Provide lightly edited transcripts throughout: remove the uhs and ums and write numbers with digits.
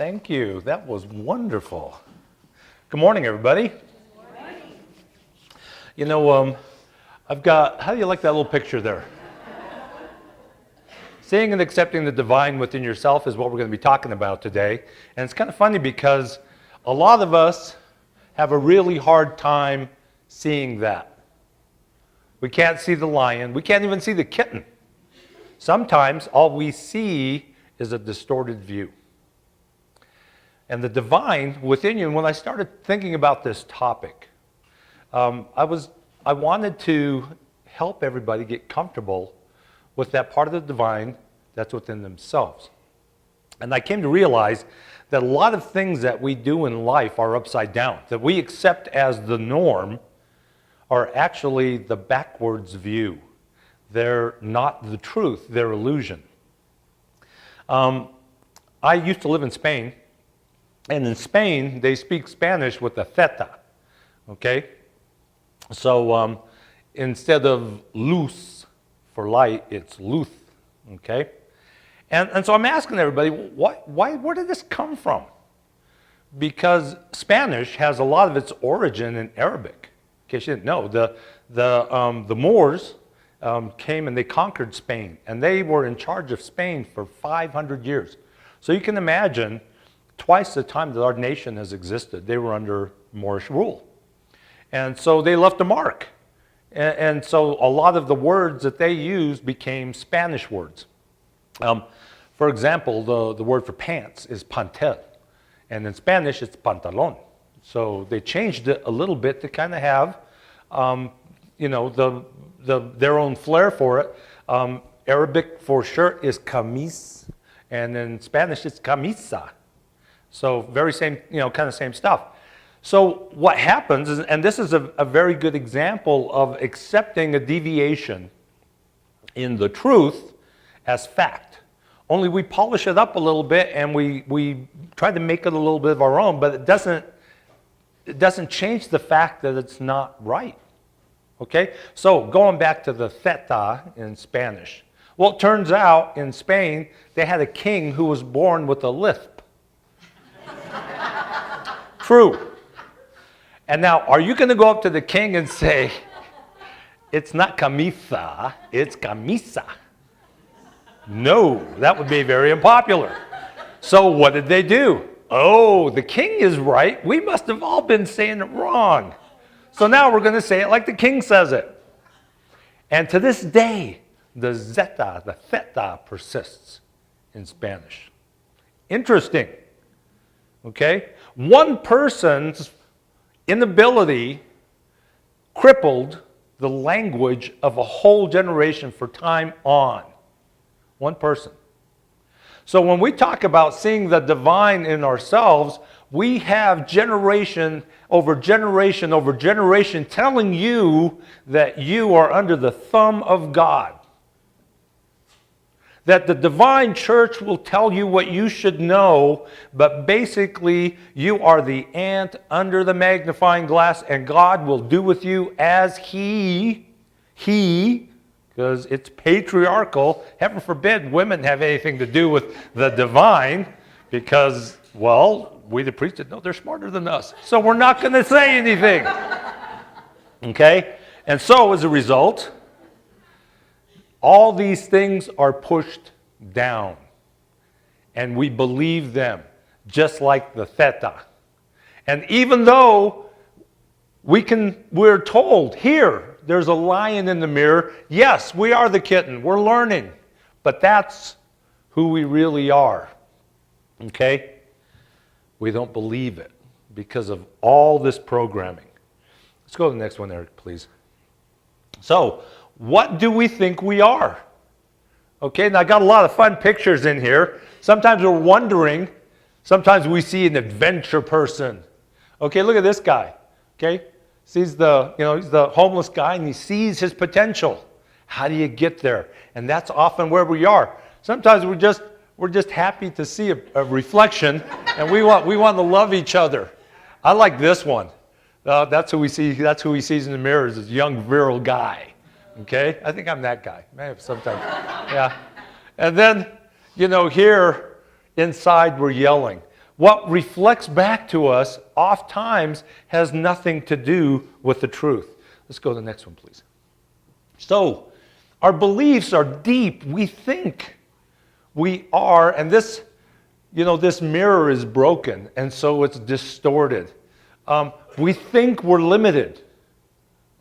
Thank you. That was wonderful. Good morning, everybody. Good morning. You know, how do you like that little picture there? Seeing and accepting the divine within yourself is what we're going to be talking about today. And it's kind of funny because a lot of us have a really hard time seeing that. We can't see the lion. We can't even see the kitten. Sometimes all we see is a distorted view. And the divine within you, and when I started thinking about this topic, I wanted to help everybody get comfortable with that part of the divine that's within themselves. And I came to realize that a lot of things that we do in life are upside down, that we accept as the norm are actually the backwards view. They're not the truth, they're illusion. I used to live in Spain. And in Spain, they speak Spanish with a theta, okay? So instead of luz for light, it's luz, okay? And so I'm asking everybody, where did this come from? Because Spanish has a lot of its origin in Arabic. In case you didn't know, the Moors came and they conquered Spain, and they were in charge of Spain for 500 years. So you can imagine, twice the time that our nation has existed, they were under Moorish rule. And so they left a mark. And so a lot of the words that they used became Spanish words. For example, the word for pants is pantel. And in Spanish, it's pantalon. So they changed it a little bit to kind of have, their own flair for it. Arabic for shirt is camis. And in Spanish, it's camisa. So very same, kind of same stuff. So what happens is, and this is a very good example of accepting a deviation in the truth as fact. Only we polish it up a little bit and we try to make it a little bit of our own, but it doesn't change the fact that it's not right. Okay? So going back to the theta in Spanish. Well, it turns out in Spain, they had a king who was born with a lisp. True. And now, are you going to go up to the king and say, it's not camisa, it's camisa? No, that would be very unpopular. So what did they do? Oh, the king is right. We must have all been saying it wrong. So now we're going to say it like the king says it. And to this day, the zeta, the theta persists in Spanish. Interesting. Okay? One person's inability crippled the language of a whole generation for time on. One person. So when we talk about seeing the divine in ourselves, we have generation over generation over generation telling you that you are under the thumb of God. That the divine church will tell you what you should know, but basically you are the ant under the magnifying glass, and God will do with you as He, because it's patriarchal. Heaven forbid women have anything to do with the divine, because, well, we the priesthood know they're smarter than us. So we're not going to say anything. Okay? And so as a result, all these things are pushed down, and we believe them, just like the theta. And even though we're told, here, there's a lion in the mirror, yes, we are the kitten, we're learning, but that's who we really are, okay? We don't believe it because of all this programming. Let's go to the next one, Eric, please. So, what do we think we are? Okay, now I got a lot of fun pictures in here. Sometimes we're wondering, sometimes we see an adventure person. Okay, look at this guy. Okay, sees he's the homeless guy and he sees his potential. How do you get there? And that's often where we are. Sometimes we're just happy to see a reflection, and we want to love each other. I like this one. That's who we see. That's who he sees in the mirror, is this young virile guy. Okay, I think I'm that guy. Maybe sometimes, yeah. And then, here inside we're yelling. what reflects back to us oftentimes has nothing to do with the truth. Let's go to the next one, please. So, our beliefs are deep. We think we are, and this, this mirror is broken, and so it's distorted. We think we're limited,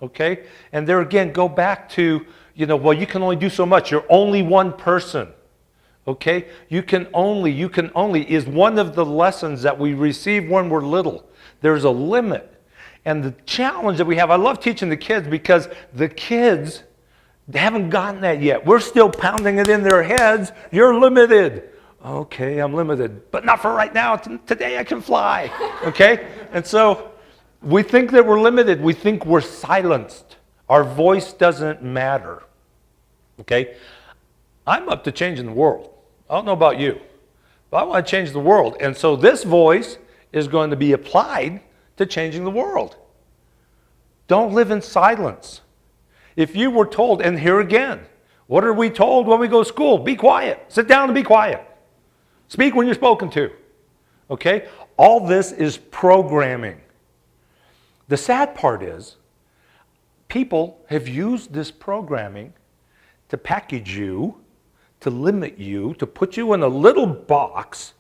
okay? And there again, go back to, well, you can only do so much. You're only one person, okay? You can only is one of the lessons that we receive when we're little. There's a limit. And the challenge that we have, I love teaching the kids because the kids, they haven't gotten that yet. We're still pounding it in their heads. You're limited. Okay, I'm limited, but not for right now. Today I can fly, okay? And so we think that we're limited. We think we're silenced. Our voice doesn't matter, okay? I'm up to changing the world. I don't know about you, but I want to change the world. And so this voice is going to be applied to changing the world. Don't live in silence. If you were told, and here again, what are we told when we go to school? Be quiet. Sit down and be quiet. Speak when you're spoken to. Okay? All this is programming. The sad part is, people have used this programming to package you, to limit you, to put you in a little box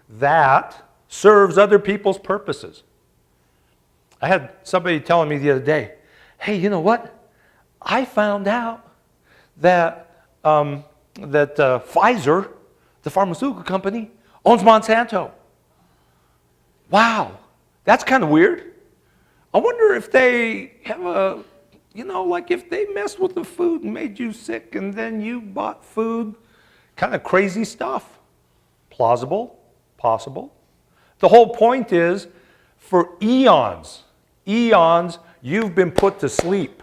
that serves other people's purposes. I had somebody telling me the other day, hey, you know what? I found out that Pfizer, the pharmaceutical company, owns Monsanto. Wow, that's kind of weird. I wonder if they have if they messed with the food and made you sick and then you bought food, kind of crazy stuff. Plausible, possible. The whole point is, for eons, you've been put to sleep.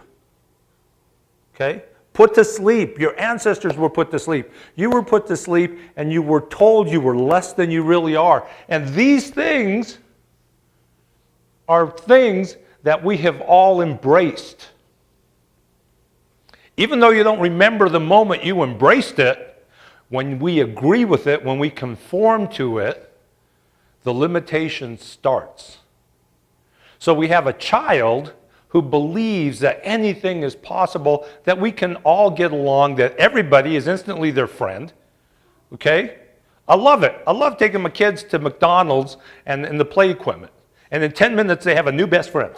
Okay? Put to sleep. Your ancestors were put to sleep. You were put to sleep and you were told you were less than you really are. And these things are things that we have all embraced. Even though you don't remember the moment you embraced it, when we agree with it, when we conform to it, the limitation starts. So we have a child who believes that anything is possible, that we can all get along, that everybody is instantly their friend. Okay? I love it. I love taking my kids to McDonald's and the play equipment. And in 10 minutes, they have a new best friend.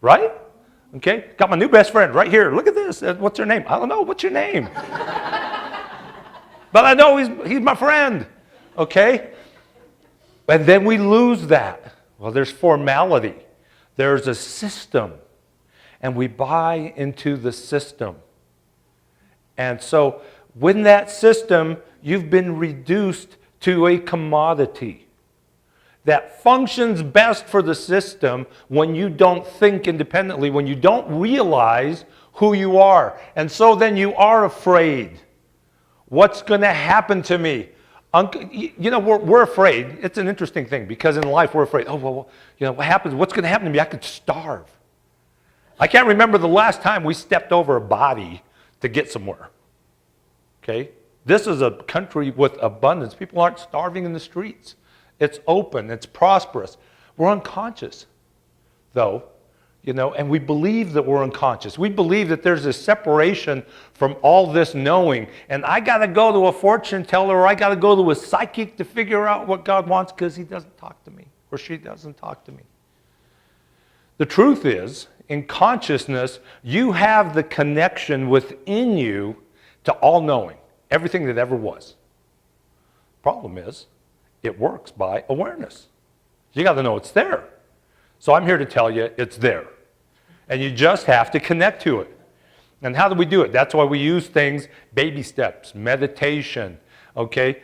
Right? Okay? Got my new best friend right here. Look at this. What's her name? I don't know. What's your name? But I know he's my friend. Okay? And then we lose that. Well, there's formality. There's a system. And we buy into the system. And so, when that system, you've been reduced to a commodity that functions best for the system when you don't think independently, when you don't realize who you are. And so then you are afraid. What's going to happen to me? We're afraid. It's an interesting thing because in life we're afraid. Oh, well, what happens? What's going to happen to me? I could starve. I can't remember the last time we stepped over a body to get somewhere. Okay? This is a country with abundance. People aren't starving in the streets. It's open. It's prosperous. We're unconscious, though, and we believe that we're unconscious. We believe that there's a separation from all this knowing. And I got to go to a fortune teller or I got to go to a psychic to figure out what God wants because he doesn't talk to me or she doesn't talk to me. The truth is, in consciousness, you have the connection within you to all knowing, everything that ever was. Problem is, it works by awareness. You got to know it's there. So I'm here to tell you it's there. And you just have to connect to it. And how do we do it? That's why we use things, baby steps, meditation, okay,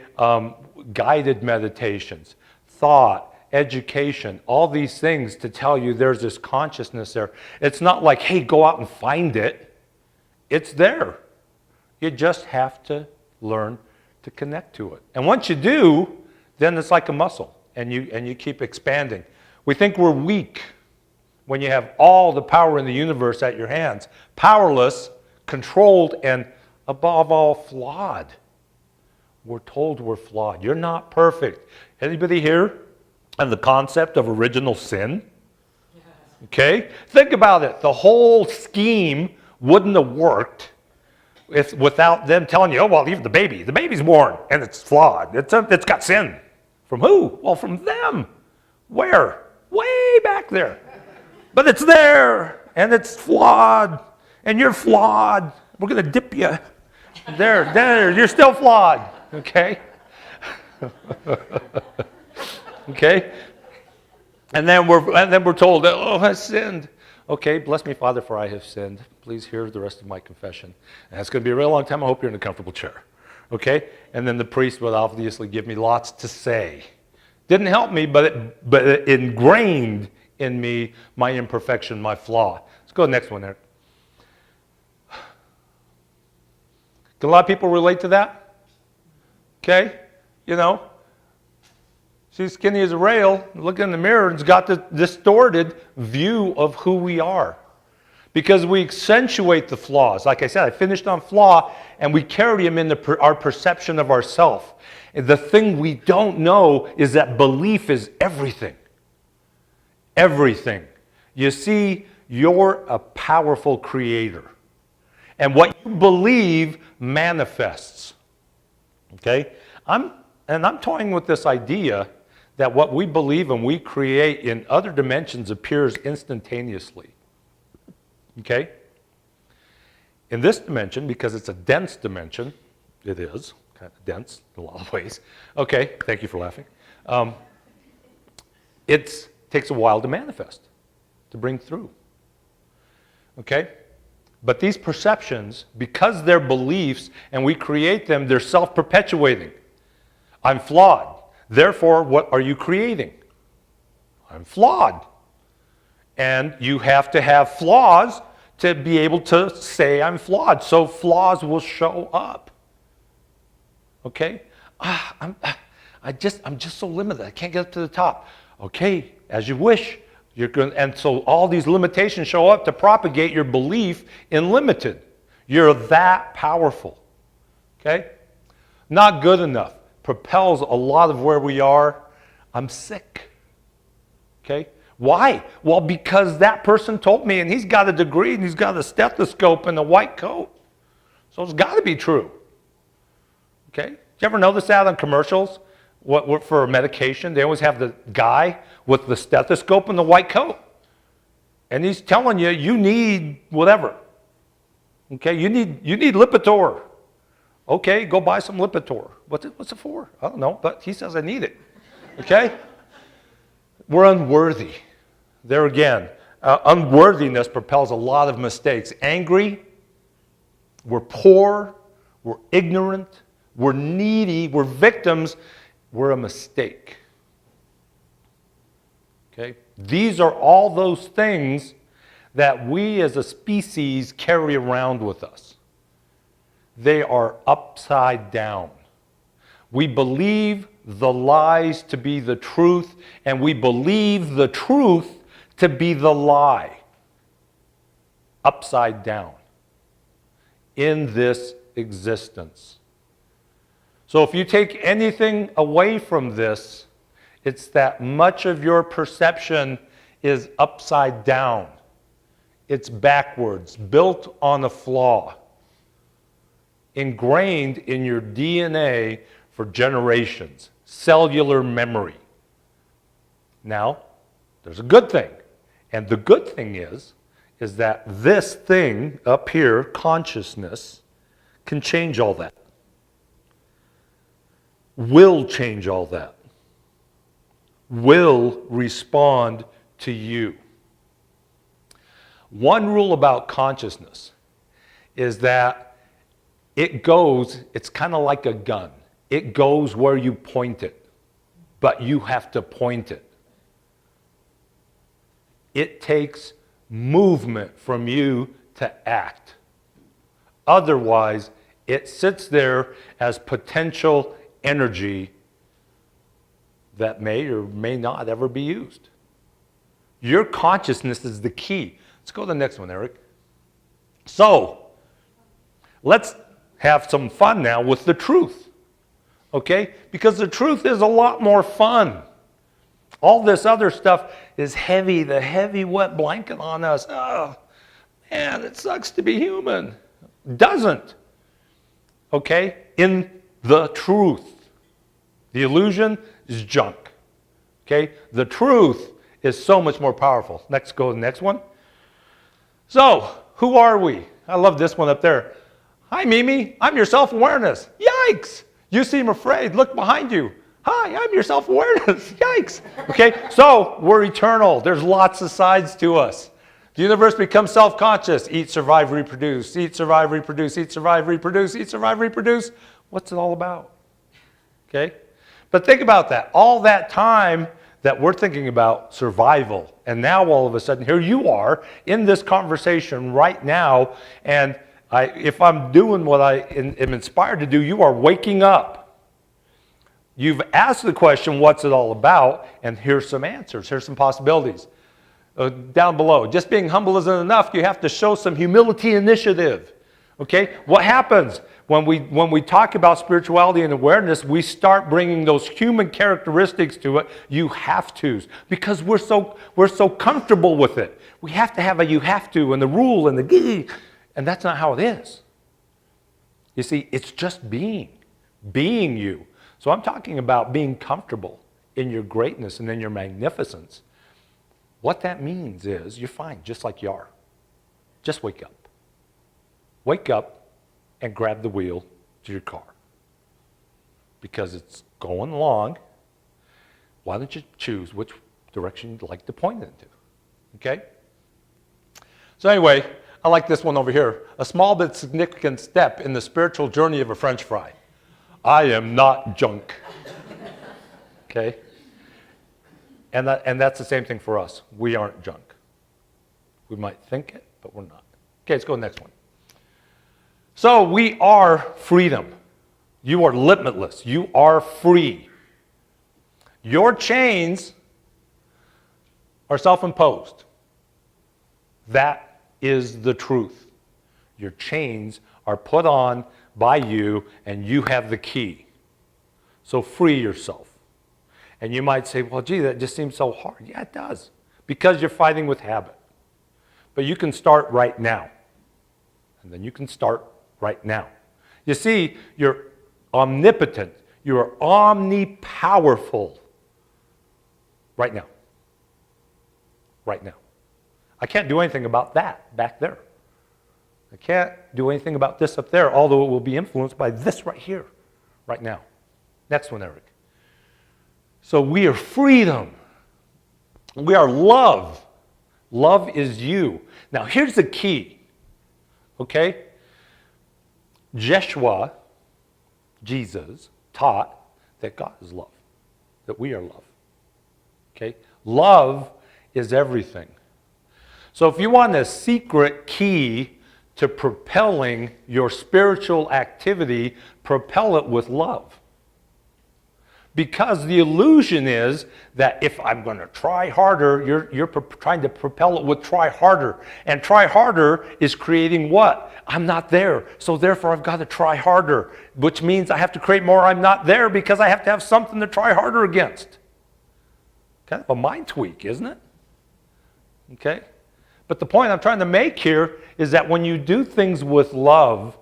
guided meditations, thought, education, all these things to tell you there's this consciousness there. It's not like, hey, go out and find it. It's there. You just have to learn to connect to it. And once you do, then it's like a muscle, and you keep expanding. We think we're weak when you have all the power in the universe at your hands. Powerless, controlled, and above all, flawed. We're told we're flawed. You're not perfect. Anybody here have the concept of original sin? Okay? Think about it. The whole scheme wouldn't have worked without them telling you, oh, well, even the baby's born and it's flawed. It's got sin. From who? Well, from them. Where? Way back there. But it's there and it's flawed and you're flawed. We're going to dip you. There, you're still flawed. Okay? Okay? And then we're told, oh, I sinned. Okay, bless me, Father, for I have sinned. Please hear the rest of my confession. And it's going to be a real long time. I hope you're in a comfortable chair. Okay? And then the priest would obviously give me lots to say. Didn't help me, but it ingrained in me my imperfection, my flaw. Let's go to the next one, Eric. Can a lot of people relate to that? Okay? You know? She's skinny as a rail, look in the mirror, and it's got this distorted view of who we are. Because we accentuate the flaws. Like I said, I finished on flaw, and we carry them in our perception of ourselves. The thing we don't know is that belief is everything. Everything. You see, you're a powerful creator. And what you believe manifests. Okay? I'm toying with this idea that what we believe and we create in other dimensions appears instantaneously. Okay? In this dimension, because it's a dense dimension, it is kind of dense in a lot of ways. Okay, thank you for laughing. It takes a while to manifest, to bring through. Okay? But these perceptions, because they're beliefs and we create them, they're self-perpetuating. I'm flawed. Therefore, what are you creating? I'm flawed. And you have to have flaws to be able to say I'm flawed. So flaws will show up. Okay? I'm just so limited. I can't get up to the top. Okay, as you wish. And so all these limitations show up to propagate your belief in limited. You're that powerful. Okay? Not good enough. Propels a lot of where we are. I'm sick. Okay? Why? Well, because that person told me, and he's got a degree, and he's got a stethoscope and a white coat. So it's got to be true. Okay? Did you ever notice that on commercials? What for a medication? They always have the guy with the stethoscope and the white coat. And he's telling you, you need whatever. Okay? You need Lipitor. Okay, go buy some Lipitor. What's it for? I don't know, but he says I need it. Okay? We're unworthy. There again, unworthiness propels a lot of mistakes. Angry, we're poor, we're ignorant, we're needy, we're victims, we're a mistake. Okay? These are all those things that we as a species carry around with us. They are upside down. We believe the lies to be the truth, and we believe the truth to be the lie. Upside down. In this existence. So if you take anything away from this, it's that much of your perception is upside down. It's backwards, built on a flaw. Ingrained in your DNA for generations, cellular memory. Now, there's a good thing. And the good thing is that this thing up here, consciousness, can change all that. Will change all that. Will respond to you. One rule about consciousness is that it's kind of like a gun. It goes where you point it, but you have to point it. It takes movement from you to act. Otherwise, it sits there as potential energy that may or may not ever be used. Your consciousness is the key. Let's go to the next one, Eric. So, let's have some fun now with the truth. Okay? Because the truth is a lot more fun. All this other stuff is heavy, the heavy wet blanket on us. Oh, man, it sucks to be human. Doesn't. Okay? In the truth. The illusion is junk. Okay? The truth is so much more powerful. Go to the next one. So, who are we? I love this one up there. Hi, Mimi. I'm your self-awareness. Yikes! You seem afraid. Look behind you. Hi, I'm your self-awareness. Yikes! Okay, so we're eternal. There's lots of sides to us. The universe becomes self-conscious. Eat, survive, reproduce. Eat, survive, reproduce. Eat, survive, reproduce. Eat, survive, reproduce. What's it all about? Okay? But think about that. All that time that we're thinking about survival, and now all of a sudden, here you are in this conversation right now, and if I'm doing what I am inspired to do, you are waking up. You've asked the question, what's it all about? And here's some answers. Here's some possibilities. Down below, just being humble isn't enough. You have to show some humility initiative. Okay? What happens when we talk about spirituality and awareness? We start bringing those human characteristics to it. You have tos, because we're so comfortable with it. We have to have a you have to and the rule and the gee, and that's not how it is. You see, it's just being you. So I'm talking about being comfortable in your greatness and in your magnificence. What that means is you're fine just like you are. Just wake up. Wake up and grab the wheel to your car. Because it's going along. Why don't you choose which direction you'd like to point it into? Okay? So anyway, I like this one over here. A small but significant step in the spiritual journey of a French fry. I am not junk. Okay? And that's the same thing for us. We aren't junk. We might think it, but we're not. Okay, let's go to the next one. So we are freedom. You are limitless. You are free. Your chains are self-imposed. That is the truth. Your chains are put on by you, and you have the key. So free yourself. And you might say, well, gee, that just seems so hard. Yeah, it does. Because you're fighting with habit. But you can start right now. And then you can start right now. You see, you're omnipotent. You are omnipowerful. Right now. Right now. I can't do anything about that back there. I can't do anything about this up there, although it will be influenced by this right here, right now. Next one, Eric. So we are freedom. We are love. Love is you. Now here's the key. Okay? Jeshua, Jesus, taught that God is love. That we are love. Okay? Love is everything. So if you want a secret key to propelling your spiritual activity, propel it with love. Because the illusion is that if I'm going to try harder, you're trying to propel it with try harder. And try harder is creating what? I'm not there, so therefore I've got to try harder, which means I have to create more I'm not there because I have to have something to try harder against. Kind of a mind tweak, isn't it? Okay? But the point I'm trying to make here is that when you do things with love,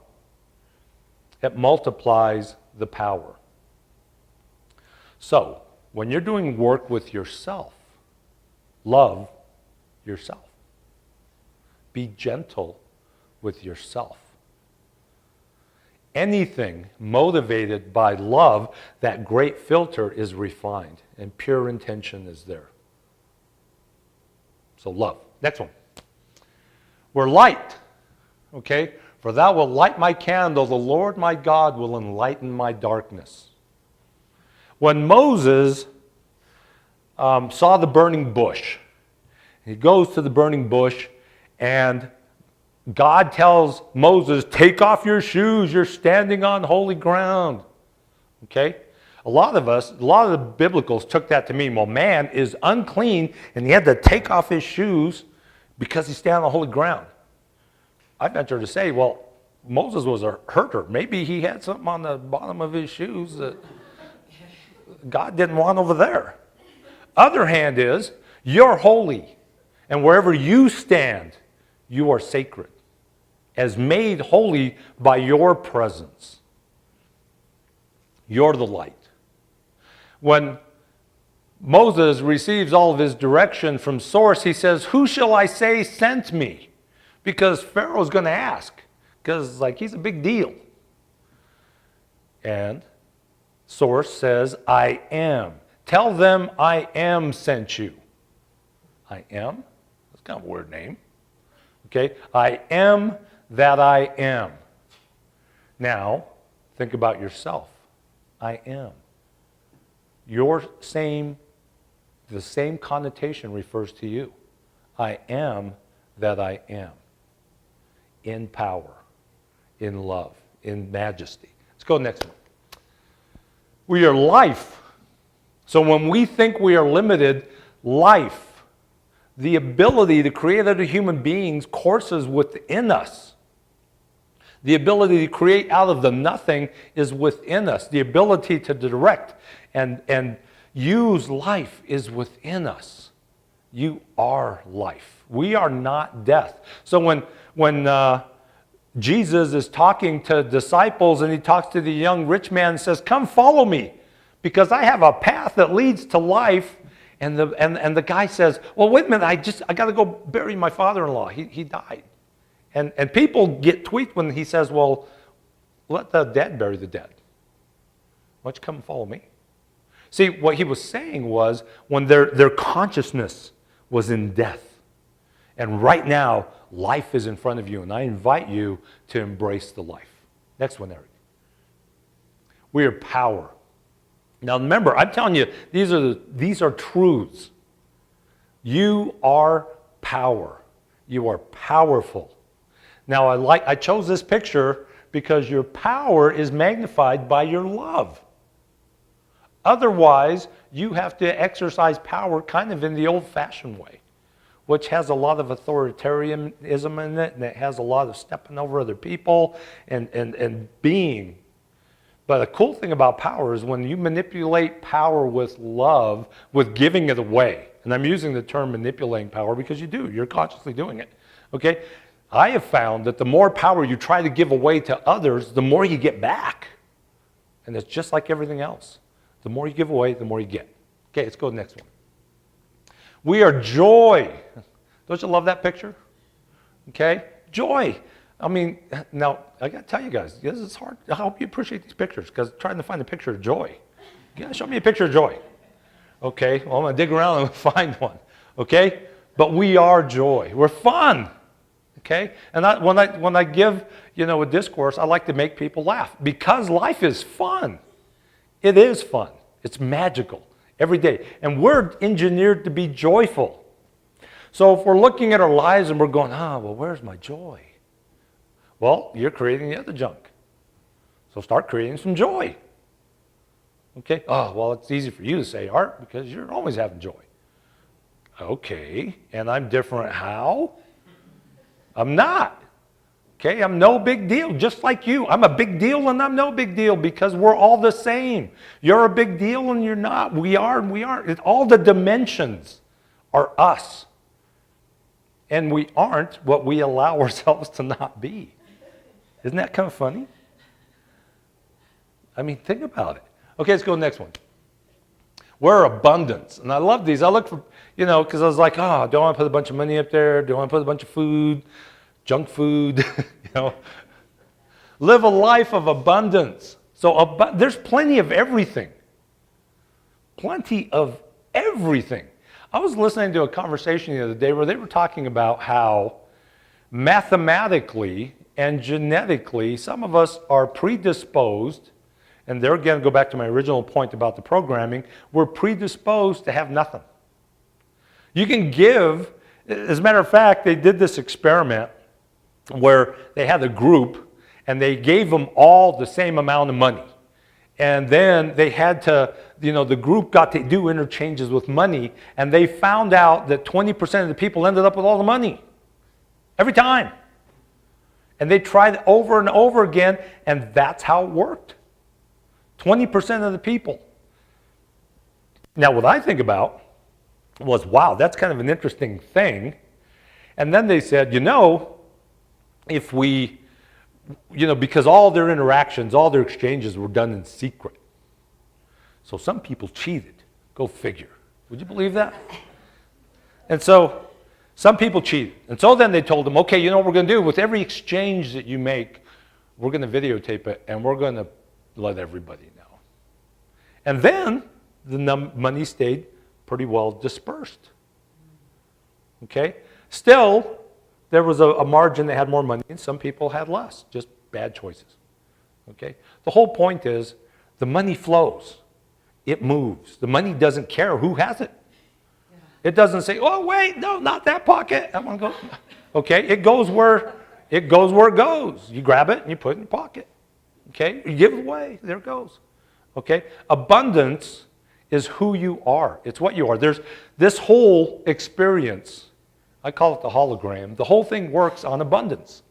it multiplies the power. So, when you're doing work with yourself, love yourself. Be gentle with yourself. Anything motivated by love, that great filter is refined and pure intention is there. So love. Next one. We're light. Okay? For thou wilt light my candle, the Lord my God will enlighten my darkness. When Moses saw the burning bush, he goes to the burning bush and God tells Moses, take off your shoes, you're standing on holy ground. Okay? A lot of the biblicals took that to mean, well, man is unclean and he had to take off his shoes because he's standing on holy ground. I venture to say, well, Moses was a herder. Maybe he had something on the bottom of his shoes that God didn't want over there. Other hand is, you're holy. And wherever you stand, you are sacred, as made holy by your presence. You're the light. When Moses receives all of his direction from source, he says, who shall I say sent me? Because Pharaoh's going to ask, because he's a big deal. And source says, I am. Tell them I am sent you. I am? That's kind of a weird name. Okay, I am that I am. Now, think about yourself. I am. The same connotation refers to you. I am that I am. In power, in love, in majesty. Let's go next one. We are life. So when we think we are limited, life, the ability to create other human beings courses within us. The ability to create out of the nothing is within us. The ability to direct and use life is within us. You are life. We are not death. So when Jesus is talking to disciples and he talks to the young rich man and says, come follow me because I have a path that leads to life. And the guy says, well, wait a minute, I got to go bury my father-in-law. He died. And people get tweaked when he says, well, let the dead bury the dead. Why don't you come and follow me? See, what he was saying was when their consciousness was in death. And right now, life is in front of you. And I invite you to embrace the life. Next one, Eric. We are power. Now remember, I'm telling you, these are truths. You are power. You are powerful. Now I chose this picture because your power is magnified by your love. Otherwise, you have to exercise power kind of in the old-fashioned way, which has a lot of authoritarianism in it, and it has a lot of stepping over other people and being. But the cool thing about power is when you manipulate power with love, with giving it away, and I'm using the term manipulating power because you're consciously doing it, okay? I have found that the more power you try to give away to others, the more you get back. And it's just like everything else. The more you give away, the more you get. Okay, let's go to the next one. We are joy. Don't you love that picture? Okay, joy. I mean, now, I got to tell you guys, this is hard. I hope you appreciate these pictures because trying to find a picture of joy. You gotta show me a picture of joy. Okay, well, I'm going to dig around and find one. Okay, but we are joy. We're fun. Okay, and when I give, a discourse, I like to make people laugh because life is fun. It is fun. It's magical every day. And we're engineered to be joyful. So if we're looking at our lives and we're going, well, where's my joy? Well, you're creating the other junk. So start creating some joy. Okay? Oh, well, it's easy for you to say, Art, because you're always having joy. Okay, and I'm different how? I'm not. Okay, I'm no big deal, just like you. I'm a big deal and I'm no big deal because we're all the same. You're a big deal and you're not. We are and we aren't. All the dimensions are us. And we aren't what we allow ourselves to not be. Isn't that kind of funny? I mean, think about it. Okay, let's go to the next one. We're abundance. And I love these. I look for, because I was like, do I want to put a bunch of money up there? Do I want to put a bunch of food? Junk food? Live a life of abundance. So there's plenty of everything. Plenty of everything. I was listening to a conversation the other day where they were talking about how mathematically and genetically some of us are predisposed, and there again, go back to my original point about the programming, we're predisposed to have nothing. You can give, as a matter of fact, they did this experiment where they had a group and they gave them all the same amount of money. And then they had to, the group got to do interchanges with money, and they found out that 20% of the people ended up with all the money. Every time. And they tried over and over again, and that's how it worked. 20% of the people. Now, what I think about was, wow, that's kind of an interesting thing. And then they said, if we, because all their interactions, all their exchanges were done in secret. So some people cheated. Go figure. Would you believe that? And so some people cheated. And so then they told them, okay, you know what we're going to do? With every exchange that you make, we're going to videotape it, and we're going to let everybody know. And then the money stayed pretty well dispersed. Okay? Still, there was a margin that had more money, and some people had less, just bad choices. Okay? The whole point is the money flows. It moves. The money doesn't care who has it. It doesn't say, oh, wait, no, not that pocket. I want to go. Okay? It goes where it goes. You grab it and you put it in your pocket. Okay? You give it away. There it goes. Okay? Abundance is who you are. It's what you are. There's this whole experience. I call it the hologram. The whole thing works on abundance.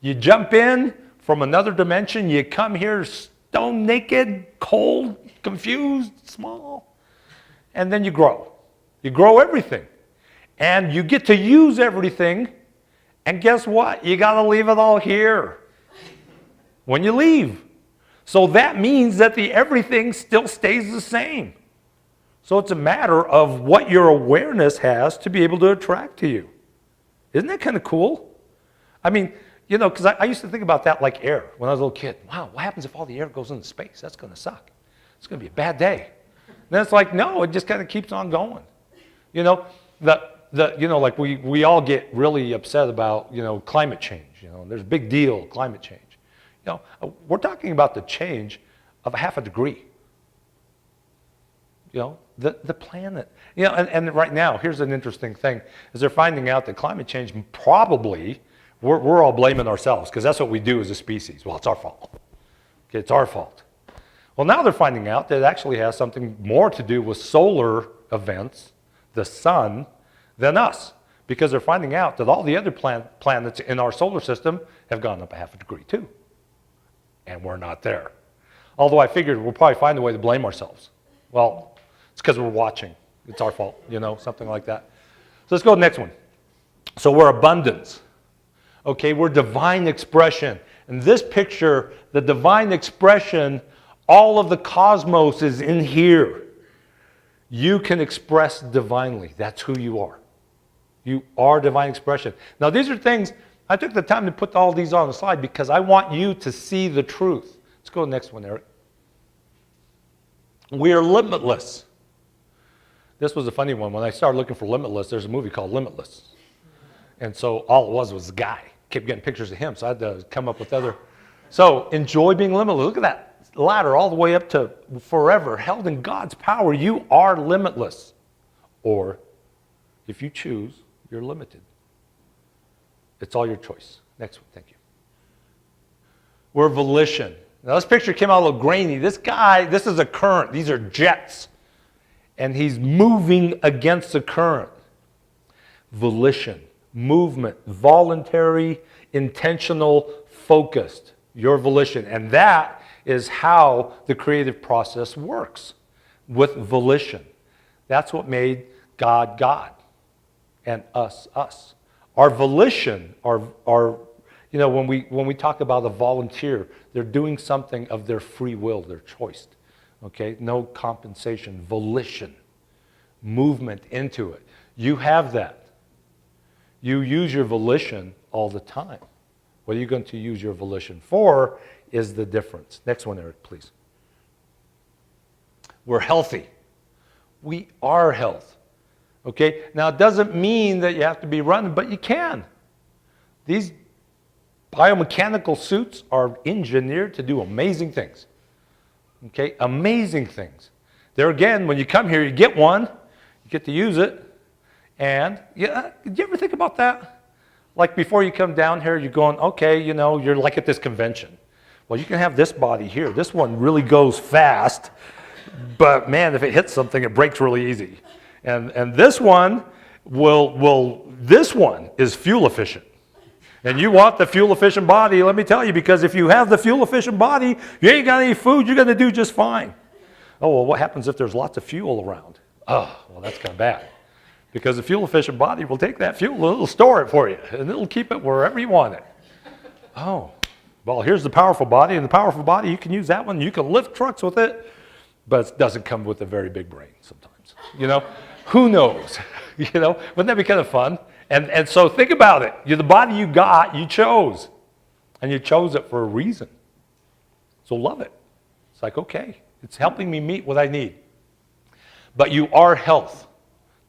You jump in from another dimension. You come here stone naked, cold, confused, small. And then you grow. You grow everything. And you get to use everything. And guess what? You got to leave it all here when you leave. So that means that the everything still stays the same. So it's a matter of what your awareness has to be able to attract to you. Isn't that kind of cool? I mean, because I used to think about that like air when I was a little kid. Wow, what happens if all the air goes into space? That's going to suck. It's going to be a bad day. Then it's like, no, it just kind of keeps on going. Like we all get really upset about, climate change. There's a big deal, climate change. We're talking about the change of a half a degree. The planet. And right now, here's an interesting thing, is they're finding out that climate change probably, we're all blaming ourselves, because that's what we do as a species. Well, it's our fault. Okay, it's our fault. Well, now they're finding out that it actually has something more to do with solar events, the sun, than us. Because they're finding out that all the other planets in our solar system have gone up a half a degree too. And we're not there. Although I figured we'll probably find a way to blame ourselves. Well, it's because we're watching. It's our fault, something like that. So let's go to the next one. So we're abundance. Okay, we're divine expression. In this picture, the divine expression, all of the cosmos is in here. You can express divinely. That's who you are. You are divine expression. Now, these are things, I took the time to put all these on the slide because I want you to see the truth. Let's go to the next one, Eric. We are limitless. This was a funny one. When I started looking for Limitless, there's a movie called Limitless. And so all it was a guy. Kept getting pictures of him, so I had to come up with other. So enjoy being limitless. Look at that ladder all the way up to forever, held in God's power. You are limitless. Or if you choose, you're limited. It's all your choice. Next one, thank you. We're volition. Now this picture came out a little grainy. This guy, this is a current. These are jets. And he's moving against the current. Volition, movement, voluntary, intentional, focused. Your volition. And that is how the creative process works, with volition. That's what made God, God, and us, us. Our volition, when we talk about a volunteer, they're doing something of their free will, their choice. Okay, no compensation, volition, movement into it. You have that. You use your volition all the time. What are you going to use your volition for is the difference. Next one, Eric, please. We're healthy. We are health. Okay, now it doesn't mean that you have to be running, but you can. These biomechanical suits are engineered to do amazing things. Okay, amazing things. There again, when you come here, you get one, you get to use it, and yeah, did you ever think about that? Like before you come down here, you're going, okay, you're like at this convention. Well, you can have this body here. This one really goes fast, but man, if it hits something, it breaks really easy. And this one this one is fuel efficient. And you want the fuel efficient body, let me tell you, because if you have the fuel efficient body, you ain't got any food, you're going to do just fine. Oh, well, what happens if there's lots of fuel around? Oh, well, that's kind of bad. Because the fuel-efficient body will take that fuel, it'll store it for you, and it'll keep it wherever you want it. Oh, well, here's the powerful body, and the powerful body, you can use that one. You can lift trucks with it, but it doesn't come with a very big brain sometimes. You know, who knows? You know, wouldn't that be kind of fun? And so think about it. You're the body you got, you chose. And you chose it for a reason. So love it. It's like, okay, it's helping me meet what I need. But you are health.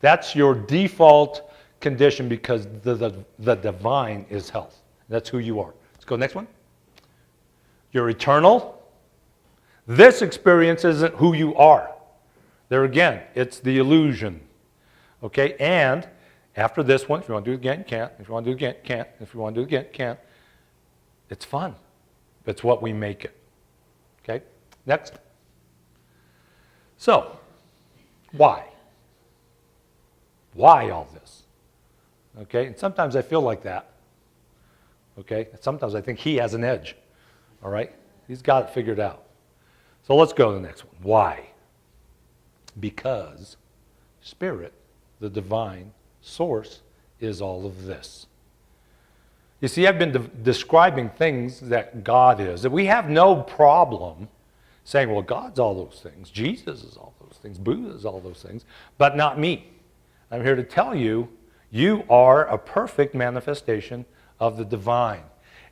That's your default condition because the divine is health. That's who you are. Let's go next one. You're eternal. This experience isn't who you are. There again, it's the illusion. Okay, and after this one, if you want to do it again, you can't. If you want to do it again, you can't. If you want to do it again, you can't. It's fun. It's what we make it. Okay, next. So, why? Why all this? Okay, and sometimes I feel like that. Okay, sometimes I think he has an edge. All right, he's got it figured out. So let's go to the next one. Why? Because Spirit, the divine source, is all of this. You see, I've been describing things that God is. That we have no problem saying, well, God's all those things. Jesus is all those things. Buddha is all those things. But not me. I'm here to tell you, you are a perfect manifestation of the divine.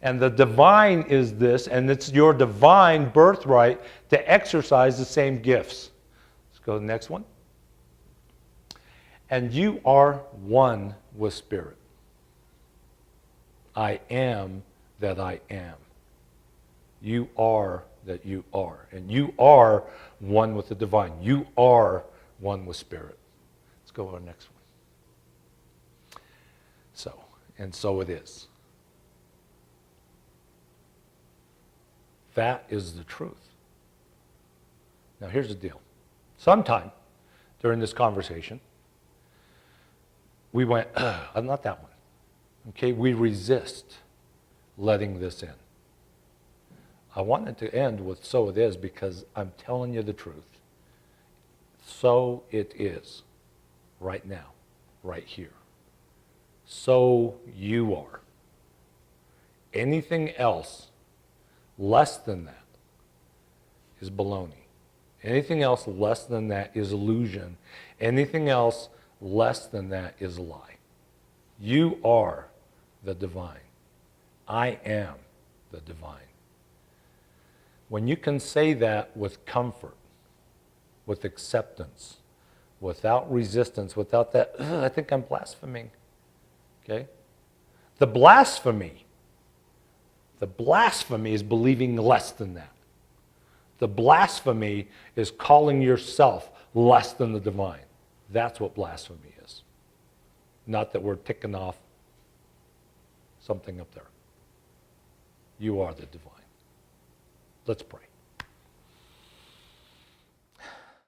And the divine is this, and it's your divine birthright to exercise the same gifts. Let's go to the next one. And you are one with Spirit. I am that I am. You are that you are. And you are one with the divine. You are one with Spirit. Let's go to the next one. So, and so it is. That is the truth. Now here's the deal. Sometime during this conversation, we went, not that one. Okay, we resist letting this in. I wanted to end with so it is because I'm telling you the truth. So it is. Right now. Right here. So you are. Anything else less than that is baloney. Anything else less than that is illusion. Anything else less than that is a lie. You are the divine. I am the divine. When you can say that with comfort, with acceptance, without resistance, without that, I think I'm blaspheming. Okay? The blasphemy is believing less than that. The blasphemy is calling yourself less than the divine. That's what blasphemy is. Not that we're ticking off something up there. You are the divine. Let's pray.